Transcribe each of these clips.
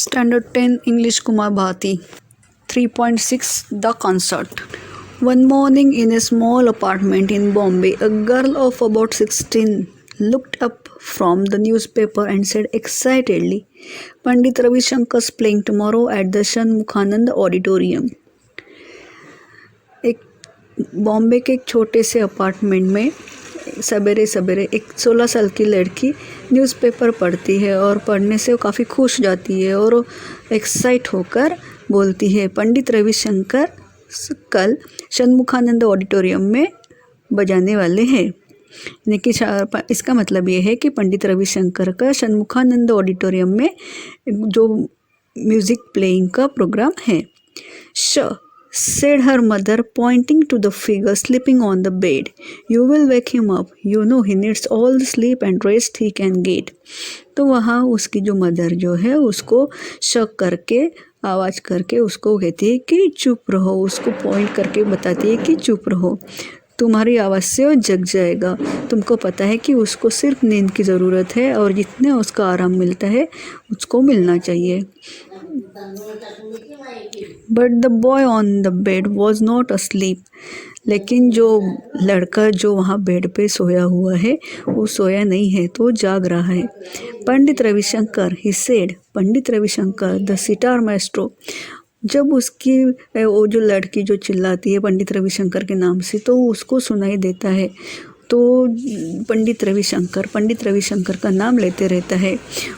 Standard 10 English Kumar Bharati 3.6 The Concert. One morning in a small apartment in Bombay, a girl of about 16 looked up from the newspaper and said excitedly, Pandit Ravi Shankar's playing tomorrow at the Shanmukhanand Auditorium. एक बॉम्बे के एक छोटे से apartment में सवेरे सवेरे एक 16 साल की लड़की न्यूज़पेपर पढ़ती है और पढ़ने से वो काफ़ी खुश जाती है और एक्साइट होकर बोलती है पंडित रविशंकर कल षणमुखानंद ऑडिटोरियम में बजाने वाले हैं। यानी कि इसका मतलब ये है कि पंडित रविशंकर का षणमुखानंद ऑडिटोरियम में जो म्यूज़िक प्लेइंग का प्रोग्राम है। Said her mother, pointing to the figure sleeping on the bed. You will wake him up. You know he needs all the sleep and rest he can get. तो वहाँ उसकी जो mother जो है उसको शक करके आवाज़ करके उसको कहती है कि चुप रहो, उसको पॉइंट करके बताती है कि चुप रहो, तुम्हारी आवाज़ से वो जग जाएगा। तुमको पता है कि उसको सिर्फ नींद की ज़रूरत है और जितना उसका आराम मिलता है उसको मिलना चाहिए। But the boy on the bed was not asleep. लेकिन जो लड़का जो वहाँ बेड पे सोया हुआ है वो सोया नहीं है, तो जाग रहा है। Pandit Ravishankar he said, Pandit Ravishankar the sitar maestro. जब उसकी वो जो लड़की जो चिल्लाती है पंडित रविशंकर के नाम से तो उसको सुनाई देता है, तो पंडित रविशंकर का नाम लेते रहता है।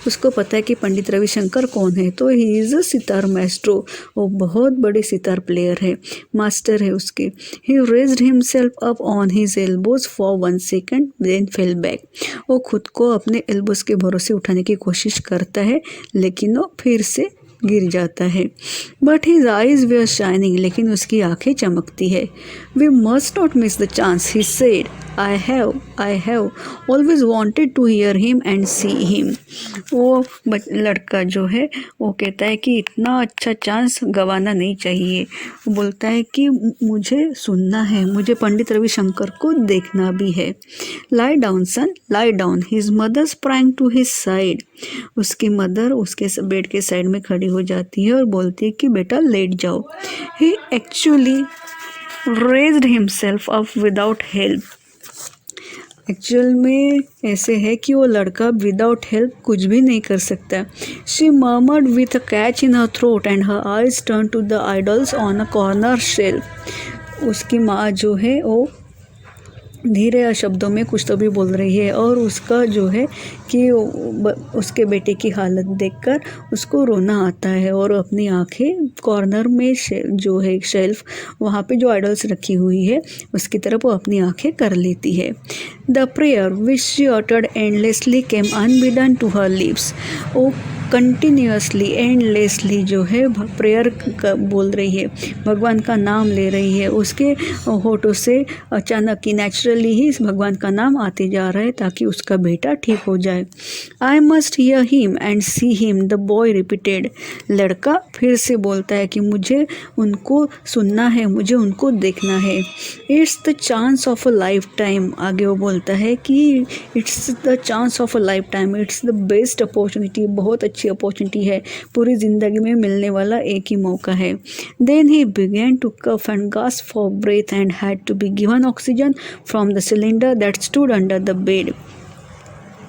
उसको पता है कि पंडित रविशंकर कौन है, तो he is a sitar maestro, वो बहुत बड़े सितार प्लेयर है, मास्टर है उसके। He raised himself up on his elbows for 1 second then fell back. वो खुद को अपने एल्बोज के भरोसे उठाने की कोशिश करता है लेकिन वो फिर से गिर जाता है। बट हिज आइज वे आर शाइनिंग, लेकिन उसकी आंखें चमकती है। We must not miss the chance, he said, I have always wanted to hear him and see him. वो लड़का जो है वो कहता है कि इतना अच्छा चांस गंवाना नहीं चाहिए। वो बोलता है कि मुझे सुनना है, मुझे पंडित रविशंकर को देखना भी है। Lie down son, lie down. His mother sprang to his side. उसकी मदर उसके बेड के साइड में खड़ी हो जाती है और बोलती है कि बेटा लेट जाओ। He actually raised himself up without help. Actual में ऐसे है कि वो लड़का विदाउट हेल्प कुछ भी नहीं कर सकता। She murmured with a catch in her throat and her eyes turn to the idols on a corner shelf. उसकी माँ जो है वो धीरे शब्दों में कुछ तो भी बोल रही है और उसका जो है कि उसके बेटे की हालत देखकर उसको रोना आता है और अपनी आंखें कॉर्नर में जो है शेल्फ वहाँ पे जो आइडल्स रखी हुई है उसकी तरफ वो अपनी आंखें कर लेती है। The prayer which she uttered endlessly came unbidden to her lips. वो कंटिन्यूसली एंडलेसली जो है प्रेयर बोल रही है, भगवान का नाम ले रही है। उसके होठों से अचानक ही नेचुरली ही भगवान का नाम आते जा रहा है ताकि उसका बेटा ठीक हो जाए। I must here him and see him, the boy repeated. लड़का फिर से बोलता है कि मुझे उनको सुनना है, मुझे उनको देखना है। It's the chance of a life time. आगे वो बोलता है कि it's the chance of a life time, it's the best opportunity, बहुत अच्छी अपॉर्चुनिटी है, पूरी ज़िंदगी में मिलने वाला एक ही मौका है। Then he began to cough and gasp for breath and had to be given oxygen from the cylinder that stood under the bed.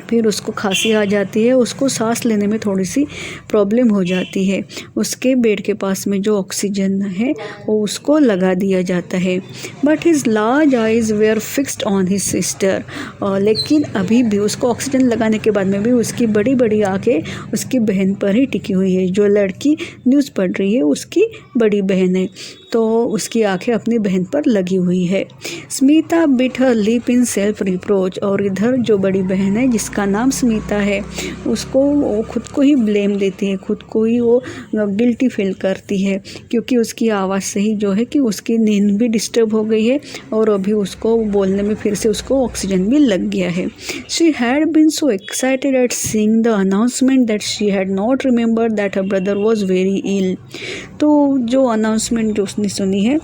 फिर उसको खांसी आ जाती है, उसको सांस लेने में थोड़ी सी प्रॉब्लम हो जाती है। उसके बेड के पास में जो ऑक्सीजन है वो उसको लगा दिया जाता है। But his large eyes were fixed on his sister. लेकिन अभी भी उसको ऑक्सीजन लगाने के बाद में भी उसकी बड़ी बड़ी आंखें उसकी बहन पर ही टिकी हुई है। जो लड़की न्यूज़ पढ़ रही है उसकी बड़ी बहन है, तो उसकी आंखें अपनी बहन पर लगी हुई है। Smita bit her lip in self reproach. और इधर जो बड़ी बहन है जिसका नाम स्मिता है उसको वो खुद को ही ब्लेम देती है, खुद को ही वो गिल्टी फील करती है क्योंकि उसकी आवाज़ से ही जो है कि उसकी नींद भी डिस्टर्ब हो गई है और अभी उसको बोलने में फिर से उसको ऑक्सीजन भी लग गया है। She had been so excited at seeing the announcement that she had not remembered that her brother was very ill. तो जो अनाउंसमेंट जो उसने सुनी है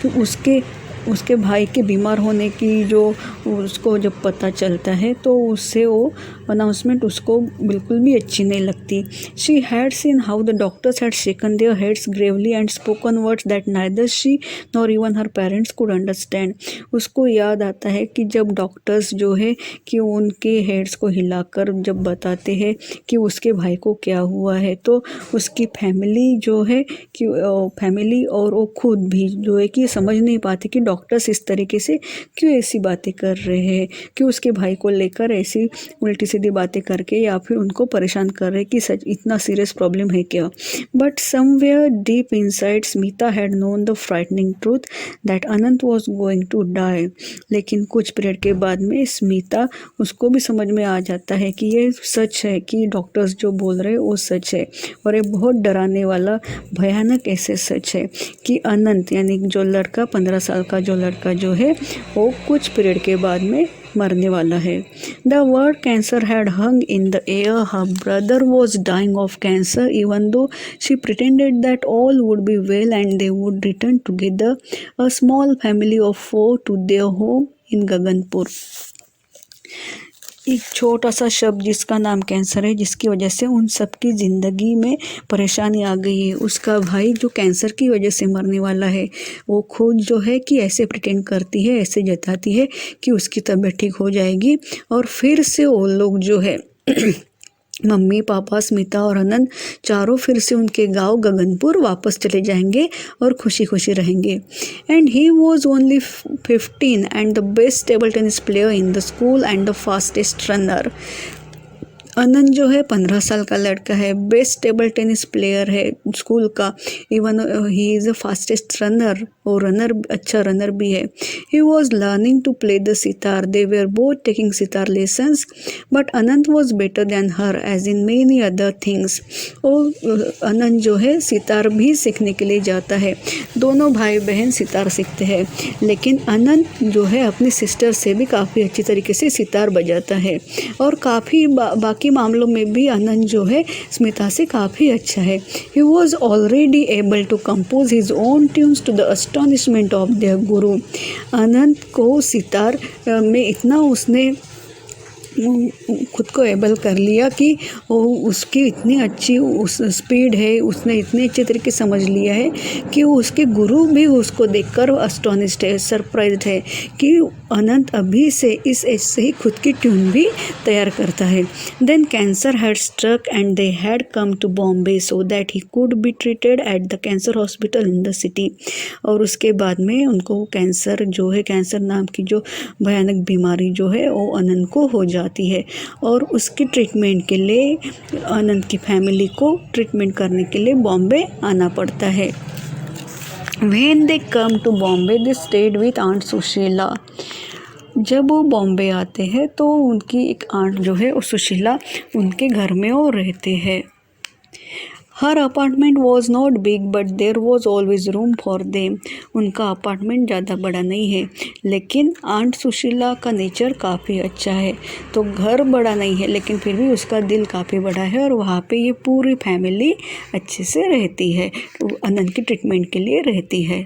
तो उसके उसके भाई के बीमार होने की जो उसको जब पता चलता है तो उससे वो अनाउंसमेंट उसको बिल्कुल भी अच्छी नहीं लगती। She had seen how the doctors had shaken their heads Gravely and spoken words that neither she nor even her parents could understand. उसको याद आता है कि जब डॉक्टर्स जो है कि उनके हेड्स को हिलाकर जब बताते हैं कि उसके भाई को क्या हुआ है, तो उसकी फैमिली जो है कि फैमिली और वो खुद भी जो है कि समझ नहीं पाते कि डॉक्टर्स इस तरीके से क्यों ऐसी बातें कर रहे हैं, क्यों उसके भाई को लेकर ऐसी उल्टी सीधी बातें करके या फिर उनको परेशान कर रहे कि सच इतना सीरियस प्रॉब्लम है क्या। But somewhere deep inside Smita had known the frightening truth that Anant was going to die. लेकिन कुछ पीरियड के बाद में स्मिता उसको भी समझ में आ जाता है कि ये सच है कि डॉक्टर्स जो बोल रहे हैं वो सच है, और ये बहुत डराने वाला भयानक ऐसे सच है कि अनंत यानी जो लड़का 15 साल का जो लड़का जो है वो कुछ पीरियड के बाद में मरने वाला है। The word cancer had hung in the air. Her brother was dying of cancer even though she pretended that all would be well and they would return together a small family of 4 to their home in Gaganpur. एक छोटा सा शब्द जिसका नाम cancer है, जिसकी वजह से उन सब की ज़िंदगी में परेशानी आ गई है। उसका भाई जो कैंसर की वजह से मरने वाला है, वो खुद जो है कि ऐसे प्रिटेंड करती है, ऐसे जताती है कि उसकी तबीयत ठीक हो जाएगी, और फिर से वो लोग जो है मम्मी पापा स्मिता और अनंत चारों फिर से उनके गांव गगनपुर वापस चले जाएंगे और खुशी खुशी रहेंगे। And he was only 15 and the best table tennis player in the school and the fastest runner. Anant जो है 15 साल का लड़का है, बेस्ट टेबल टेनिस प्लेयर है स्कूल का, even he is the fastest runner, और अच्छा रनर भी है। He was learning to play the sitar. They were both taking sitar lessons, but Anant was better than her age in many other things. और अनंत जो है सितार भी सीखने के लिए जाता है। दोनों भाई बहन सितार सीखते हैं, लेकिन अनंत जो है अपनी सिस्टर से भी काफ़ी अच्छी तरीके से सितार बजाता है, और काफ़ी बाकी मामलों में भी अनंत जो है स्मिता से काफ़ी अच्छा है। He was already able to compose his own tunes to the astonishment of their guru. Anant को सितार में इतना उसने खुद को एबल कर लिया कि वो उसकी इतनी अच्छी उस स्पीड है, उसने इतने अच्छे तरीके समझ लिया है कि उसके गुरु भी उसको देखकर अस्टॉनिश्ड है, सरप्राइज्ड है कि अनंत अभी से इस एज से ही खुद की ट्यून भी तैयार करता है। Then cancer had struck and they had come to Bombay so that he could be treated at the cancer hospital in the city. और उसके बाद में उनको कैंसर जो है, कैंसर नाम की जो भयानक बीमारी जो है वो अनंत को हो जाती है, और उसकी ट्रीटमेंट के लिए अनंत की फैमिली को ट्रीटमेंट करने के लिए बॉम्बे आना पड़ता है। When they come to Bombay, they stayed with Aunt Sushila. जब वो बॉम्बे आते हैं तो उनकी एक आंट जो है वो सुशीला उनके घर में वो रहते हैं। Her apartment was not big but there was always room for them. उनका अपार्टमेंट ज़्यादा बड़ा नहीं है, लेकिन आंट सुशीला का नेचर काफ़ी अच्छा है। तो घर बड़ा नहीं है लेकिन फिर भी उसका दिल काफ़ी बड़ा है, और वहाँ पे ये पूरी फैमिली अच्छे से रहती है, तो अनंत की ट्रीटमेंट के लिए रहती है।